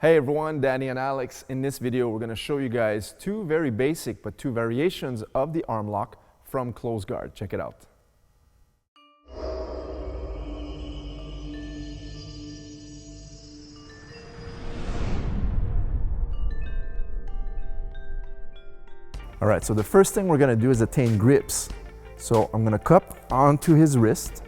Hey everyone, Danny and Alex. In this video, we're going to show you guys two very basic but two variations of the arm lock from close guard. Check it out. All right, so the first thing we're going to do is attain grips. So I'm going to cup onto his wrist,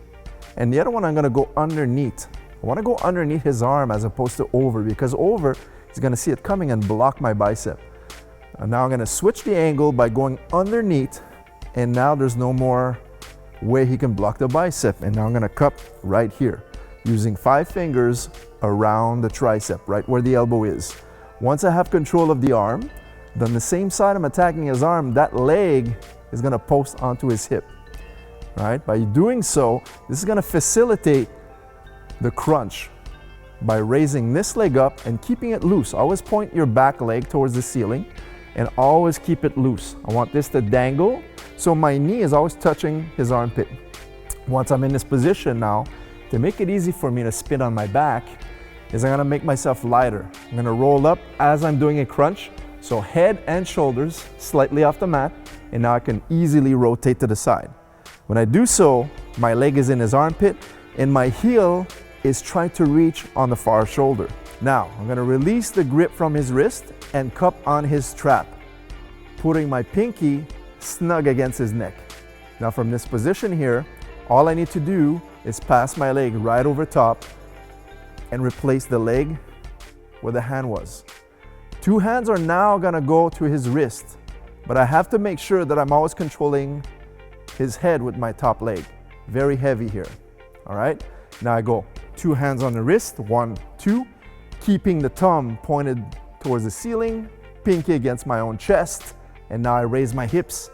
and the other one I'm going to go underneath. I want to go underneath his arm as opposed to over, because over, he's going to see it coming and block my bicep. And now I'm going to switch the angle by going underneath, and now there's no more way he can block the bicep. And now I'm going to cup right here, using 5 fingers around the tricep, right where the elbow is. Once I have control of the arm, then the same side I'm attacking his arm, that leg is going to post onto his hip. Right? By doing so, this is going to facilitate the crunch by raising this leg up and keeping it loose. Always point your back leg towards the ceiling and always keep it loose. I want this to dangle, so my knee is always touching his armpit. Once I'm in this position now, to make it easy for me to spin on my back, is I'm gonna make myself lighter. I'm gonna roll up as I'm doing a crunch, so head and shoulders slightly off the mat, and now I can easily rotate to the side. When I do so, my leg is in his armpit and my heel is trying to reach on the far shoulder. Now, I'm going to release the grip from his wrist and cup on his trap, putting my pinky snug against his neck. Now from this position here, all I need to do is pass my leg right over top and replace the leg where the hand was. 2 hands are now going to go to his wrist, but I have to make sure that I'm always controlling his head with my top leg. Very heavy here. All right, now I go 2 hands on the wrist, 1, 2, keeping the thumb pointed towards the ceiling, pinky against my own chest, and now I raise my hips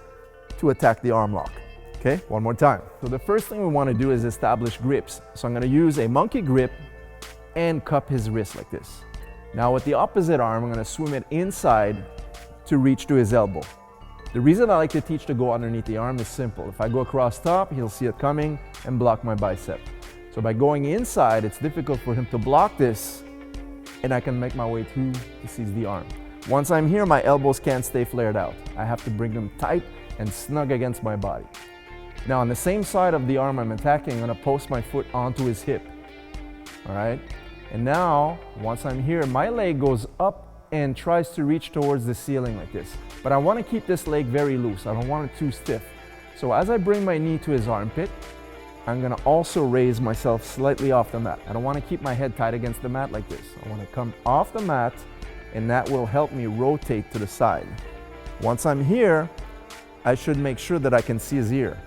to attack the arm lock. Okay, one more time. So the first thing we want to do is establish grips. So I'm going to use a monkey grip and cup his wrist like this. Now with the opposite arm, I'm going to swim it inside to reach to his elbow. The reason I like to teach to go underneath the arm is simple. If I go across top, he'll see it coming and block my bicep. So by going inside, it's difficult for him to block this, and I can make my way through to seize the arm. Once I'm here, my elbows can't stay flared out. I have to bring them tight and snug against my body. Now on the same side of the arm I'm attacking, I'm going to post my foot onto his hip. All right? And now, once I'm here, my leg goes up and tries to reach towards the ceiling like this. But I want to keep this leg very loose. I don't want it too stiff. So as I bring my knee to his armpit, I'm going to also raise myself slightly off the mat. I don't want to keep my head tight against the mat like this. I want to come off the mat, and that will help me rotate to the side. Once I'm here, I should make sure that I can see his ear.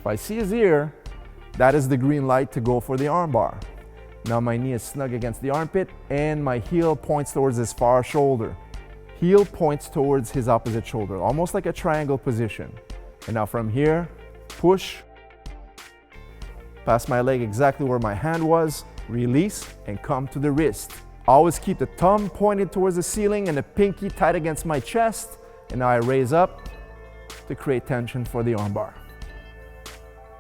If I see his ear, that is the green light to go for the arm bar. Now my knee is snug against the armpit and my heel points towards his far shoulder. Heel points towards his opposite shoulder, almost like a triangle position. And now from here, push, pass my leg exactly where my hand was, release, and come to the wrist. Always keep the thumb pointed towards the ceiling and the pinky tight against my chest. And now I raise up to create tension for the arm bar.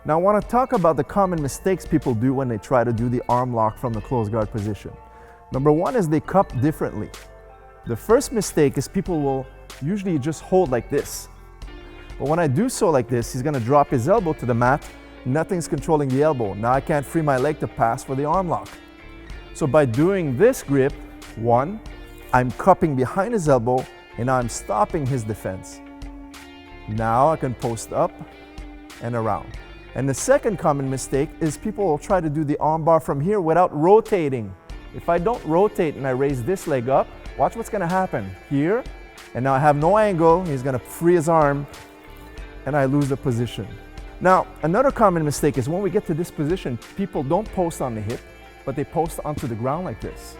Now I want to talk about the common mistakes people do when they try to do the arm lock from the close guard position. Number one is they cup differently. The first mistake is people will usually just hold like this. But when I do so like this, he's going to drop his elbow to the mat. Nothing's controlling the elbow. Now I can't free my leg to pass for the arm lock. So by doing this grip, one, I'm cupping behind his elbow and now I'm stopping his defense. Now I can post up and around. And the second common mistake is people will try to do the arm bar from here without rotating. If I don't rotate and I raise this leg up, watch what's going to happen here. And now I have no angle. He's going to free his arm and I lose the position. Now, another common mistake is when we get to this position, people don't post on the hip, but they post onto the ground like this.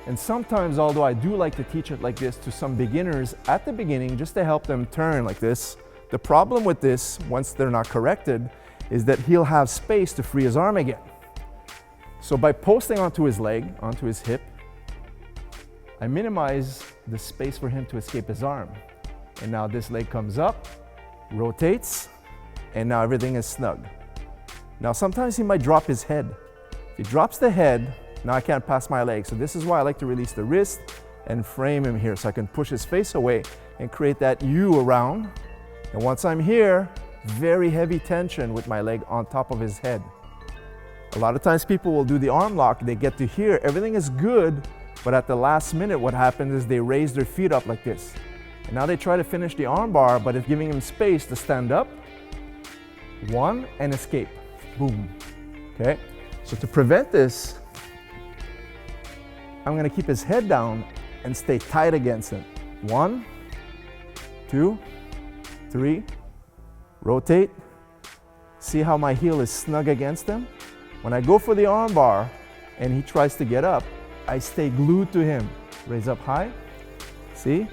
And sometimes, although I do like to teach it like this to some beginners at the beginning, just to help them turn like this, the problem with this, once they're not corrected, is that he'll have space to free his arm again. So by posting onto his leg, onto his hip, I minimize the space for him to escape his arm. And now this leg comes up, rotates, and now everything is snug. Now sometimes he might drop his head. If he drops the head, Now I can't pass my leg. So this is why I like to release the wrist and frame him here so I can push his face away and create that U around. And once I'm here, very heavy tension with my leg on top of his head. A lot of times people will do the arm lock, they get to here, everything is good, but at the last minute what happens is they raise their feet up like this. And now they try to finish the arm bar, but it's giving him space to stand up, one, and escape. Boom. Okay? So to prevent this, I'm gonna keep his head down and stay tight against him. 1, 2, 3, rotate. See how my heel is snug against him? When I go for the arm bar and he tries to get up, I stay glued to him. Raise up high, see?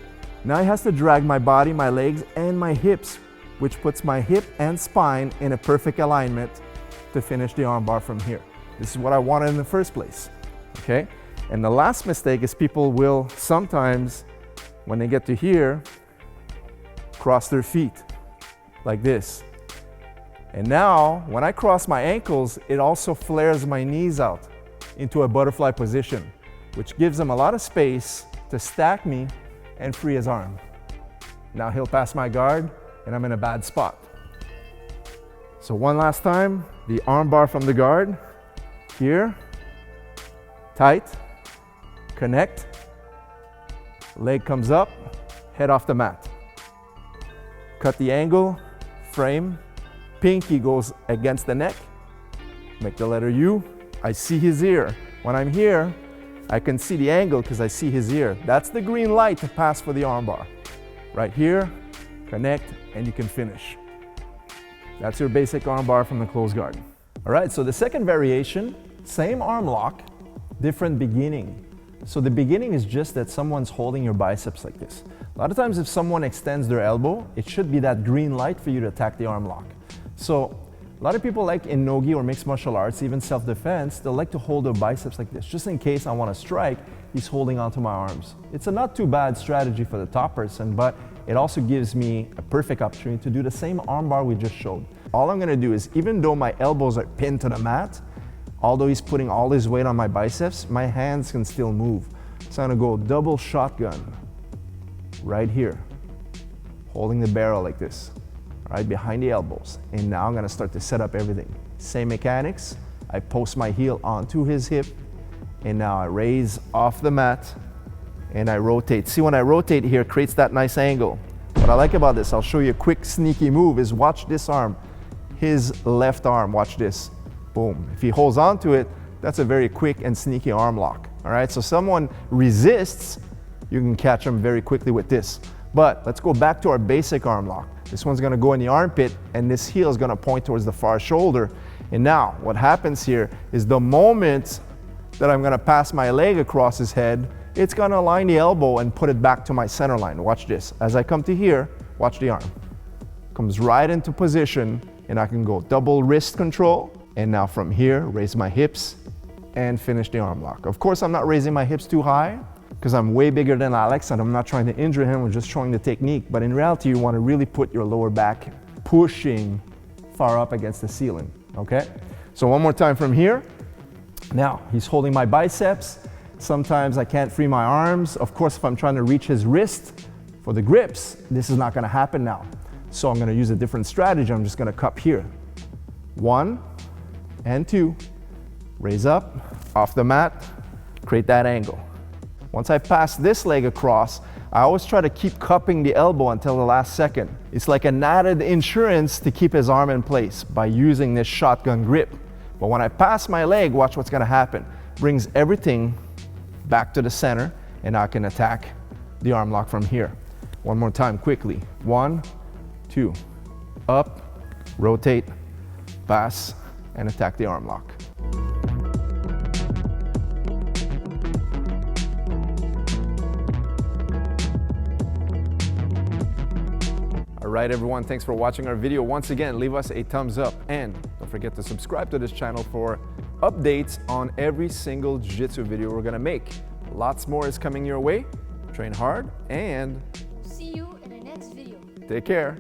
Now he has to drag my body, my legs, and my hips, which puts my hip and spine in a perfect alignment to finish the arm bar from here. This is what I wanted in the first place, okay? And the last mistake is people will sometimes, when they get to here, cross their feet like this. And now, when I cross my ankles, it also flares my knees out into a butterfly position, which gives him a lot of space to stack me and free his arm. Now he'll pass my guard, and I'm in a bad spot. So one last time, the arm bar from the guard, here, tight, connect, leg comes up, head off the mat. Cut the angle, frame, pinky goes against the neck, make the letter U. I see his ear. When I'm here, I can see the angle because I see his ear. That's the green light to pass for the armbar. Right here, connect, and you can finish. That's your basic armbar from the closed guard. All right, so the second variation, same arm lock, different beginning. So the beginning is just that someone's holding your biceps like this. A lot of times if someone extends their elbow, it should be that green light for you to attack the arm lock. So a lot of people like in NOGI or mixed martial arts, even self-defense, they'll like to hold their biceps like this. Just in case I want to strike, he's holding onto my arms. It's a not too bad strategy for the top person, but it also gives me a perfect opportunity to do the same armbar we just showed. All I'm going to do is, even though my elbows are pinned to the mat, although he's putting all his weight on my biceps, my hands can still move. So I'm going to go double shotgun right here, holding the barrel like this, right behind the elbows. And now I'm going to start to set up everything. Same mechanics. I post my heel onto his hip, and now I raise off the mat and I rotate. See, when I rotate here, it creates that nice angle. What I like about this, I'll show you a quick sneaky move, is watch this arm, his left arm, watch this. Boom. If he holds on to it, that's a very quick and sneaky arm lock. All right, so someone resists, you can catch them very quickly with this. But let's go back to our basic arm lock. This one's gonna go in the armpit, and this heel is gonna point towards the far shoulder. And now, what happens here is the moment that I'm gonna pass my leg across his head, it's gonna align the elbow and put it back to my center line. Watch this. As I come to here, watch the arm. Comes right into position, and I can go double wrist control. And now from here, raise my hips and finish the arm lock. Of course, I'm not raising my hips too high because I'm way bigger than Alex and I'm not trying to injure him, we're just showing the technique. But in reality, you want to really put your lower back pushing far up against the ceiling, okay? So one more time from here. Now, he's holding my biceps. Sometimes I can't free my arms. Of course, if I'm trying to reach his wrist for the grips, this is not gonna happen now. So I'm gonna use a different strategy. I'm just gonna cup here. 1 and 2, raise up, off the mat, create that angle. Once I pass this leg across, I always try to keep cupping the elbow until the last second. It's like an added insurance to keep his arm in place by using this shotgun grip. But when I pass my leg, watch what's gonna happen. Brings everything back to the center, and I can attack the arm lock from here. One more time, quickly. 1, 2, up, rotate, pass, and attack the arm lock. All right, everyone, thanks for watching our video. Once again, leave us a thumbs up, and don't forget to subscribe to this channel for updates on every single jiu-jitsu video we're gonna make. Lots more is coming your way. Train hard, and see you in the next video. Take care.